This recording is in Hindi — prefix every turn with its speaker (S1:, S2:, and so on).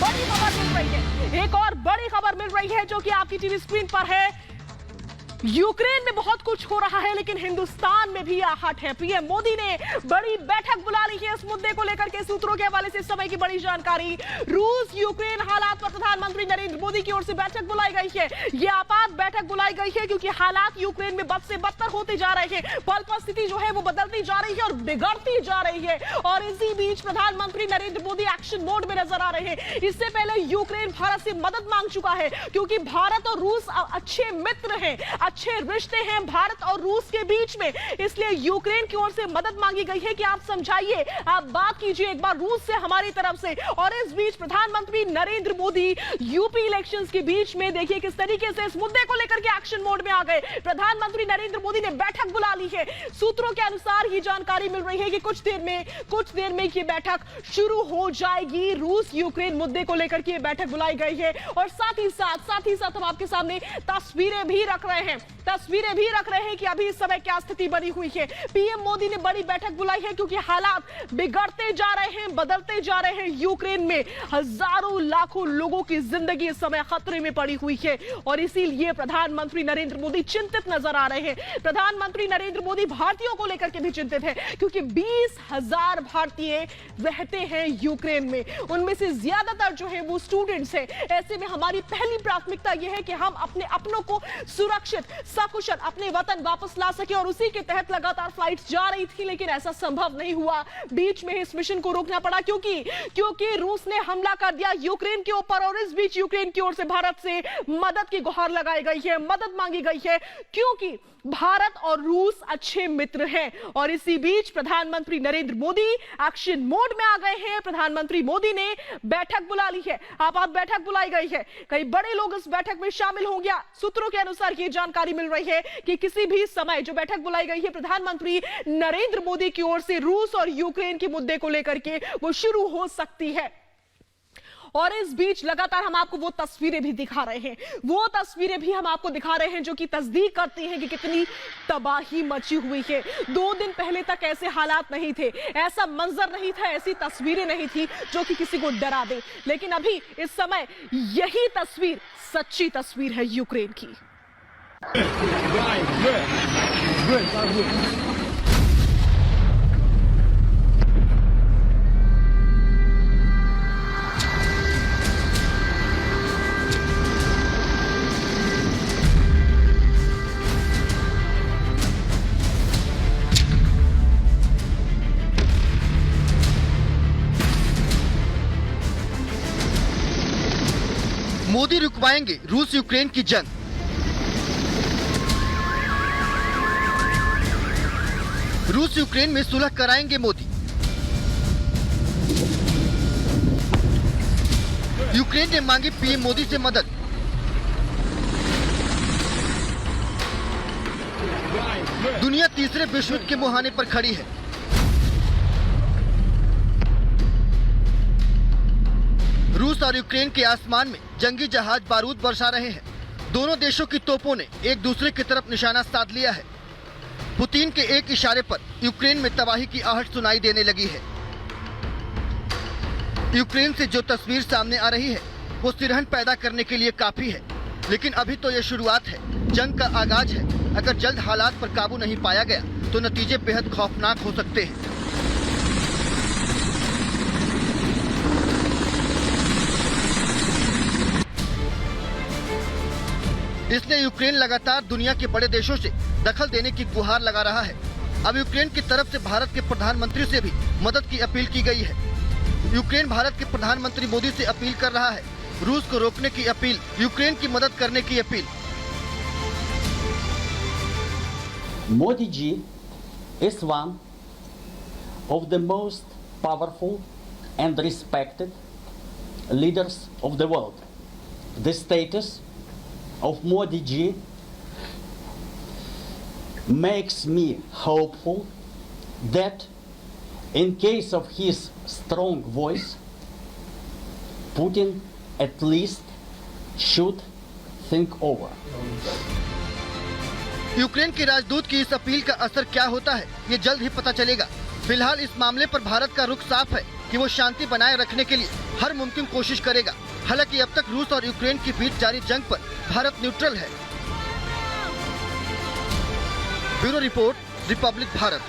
S1: बड़ी खबर मिल रही है, एक और बड़ी खबर मिल रही है जो कि आपकी टीवी स्क्रीन पर है। यूक्रेन में बहुत कुछ हो रहा है लेकिन हिंदुस्तान में भी आहट है। पीएम मोदी ने बड़ी बैठक बुला ली है इस मुद्दे को लेकर के। सूत्रों के हवाले से इस समय की बड़ी जानकारी। रूस यूक्रेन हालात पर प्रधानमंत्री नरेंद्र मोदी की ओर से बैठक बुलाई गई है। यह आपात बैठक बुलाई गई है क्योंकि हालात यूक्रेन में बद से बदतर होते जा रहे हैं। पल पल स्थिति जो है वो बदलती जा रही है और बिगड़ती जा रही है। और इसी बीच प्रधानमंत्री नरेंद्र मोदी एक्शन मोड में नजर आ रहे हैं। इससे पहले यूक्रेन भारत से मदद मांग चुका है क्योंकि भारत और रूस अच्छे मित्र हैं, अच्छे रिश्ते हैं भारत और रूस के बीच में। इसलिए यूक्रेन की ओर से मदद मांगी गई है कि आप समझाइए, आप बात कीजिए एक बार रूस से हमारी तरफ से। और इस बीच प्रधानमंत्री नरेंद्र मोदी यूपी इलेक्शंस के बीच में देखिए किस तरीके से इस मुद्दे को लेकर के एक्शन मोड में आ गए। प्रधानमंत्री नरेंद्र मोदी ने बैठक बुला ली है। सूत्रों के अनुसार ये जानकारी मिल रही है कि कुछ देर में ये बैठक शुरू हो जाएगी। रूस यूक्रेन मुद्दे को लेकर के ये बैठक बुलाई गई है। और साथ ही साथ हम आपके सामने तस्वीरें भी रख रहे हैं कि अभी इस समय क्या स्थिति बनी हुई है। पीएम मोदी ने बड़ी बैठक बुलाई है क्योंकि हालात बिगड़ते जा रहे हैं, बदलते जा रहे हैं। यूक्रेन में हजारों लाखों लोगों की जिंदगी इस समय खतरे में पड़ी हुई है और इसीलिए प्रधानमंत्री नरेंद्र मोदी चिंतित नजर आ रहे हैं। प्रधानमंत्री नरेंद्र मोदी भारतीयों को लेकर के भी चिंतित है क्योंकि 20,000 भारतीय रहते हैं यूक्रेन में। उनमें से ज्यादातर जो है वो स्टूडेंट्स हैं। ऐसे में हमारी पहली प्राथमिकता यह है कि हम अपने अपनों को सुरक्षित सकुशल अपने वतन वापस ला सके और उसी के तहत लगातार फ्लाइट्स जा रही थी लेकिन ऐसा संभव नहीं हुआ। बीच में इस मिशन को रोकना पड़ा क्योंकि रूस ने हमला कर दिया यूक्रेन के ऊपर। और इस बीच यूक्रेन की ओर से भारत से मदद की गुहार लगाई गई है, मदद मांगी गई है क्योंकि भारत और रूस अच्छे मित्र हैं। और इसी बीच प्रधानमंत्री नरेंद्र मोदी एक्शन मोड में आ गए हैं। प्रधानमंत्री मोदी ने बैठक बुला ली है, आपात बैठक बुलाई गई है। कई बड़े लोग इस बैठक में शामिल हो गया। सूत्रों के अनुसार यह जानकारी मिल रही है कि किसी भी समय जो बैठक बुलाई गई है प्रधानमंत्री नरेंद्र मोदी की ओर से रूस और यूक्रेन के मुद्दे को लेकर के वो शुरू हो सकती है। और इस बीच लगातार हम आपको वो तस्वीरें भी दिखा रहे हैं जो कि तस्दीक करती हैं कि कितनी तबाही मची हुई है। 2 दिन पहले तक ऐसे हालात नहीं थे, ऐसा मंजर नहीं था, ऐसी तस्वीरें नहीं थी जो कि किसी को डरा दे। लेकिन अभी इस समय यही तस्वीर सच्ची तस्वीर है यूक्रेन की।
S2: मोदी रुकवाएंगे रूस यूक्रेन की जंग। रूस यूक्रेन में सुलह कराएंगे मोदी। यूक्रेन ने मांगी पीएम मोदी से मदद। दुनिया तीसरे विश्व युद्ध के मुहाने पर खड़ी है। रूस और यूक्रेन के आसमान में जंगी जहाज बारूद बरसा रहे हैं। दोनों देशों की तोपों ने एक दूसरे की तरफ निशाना साध लिया है। पुतिन के एक इशारे पर यूक्रेन में तबाही की आहट सुनाई देने लगी है। यूक्रेन से जो तस्वीर सामने आ रही है वो सिरहन पैदा करने के लिए काफी है, लेकिन अभी तो ये शुरुआत है, जंग का आगाज है। अगर जल्द हालात पर काबू नहीं पाया गया तो नतीजे बेहद खौफनाक हो सकते हैं। इसलिए यूक्रेन लगातार दुनिया के बड़े देशों से दखल देने की गुहार लगा रहा है। अब यूक्रेन की तरफ से भारत के प्रधानमंत्री से भी मदद की अपील की गई है। यूक्रेन भारत के प्रधानमंत्री मोदी से अपील कर रहा है, रूस को रोकने की अपील, यूक्रेन की मदद करने की appeal.
S3: Modi ji is one of the most powerful and respected leaders of the world. The status of Modi ji makes me hopeful that in case of his strong voice, Putin at least should think over.
S2: Ukraine के राजदूत की इस अपील का असर क्या होता है ये जल्द ही पता चलेगा। फिलहाल इस मामले पर भारत का रुख साफ है कि वो शांति बनाए रखने के लिए हर मुमकिन कोशिश करेगा। हालांकि अब तक रूस और यूक्रेन के बीच जारी जंग पर भारत न्यूट्रल है। Bureau report, Republic Bharat.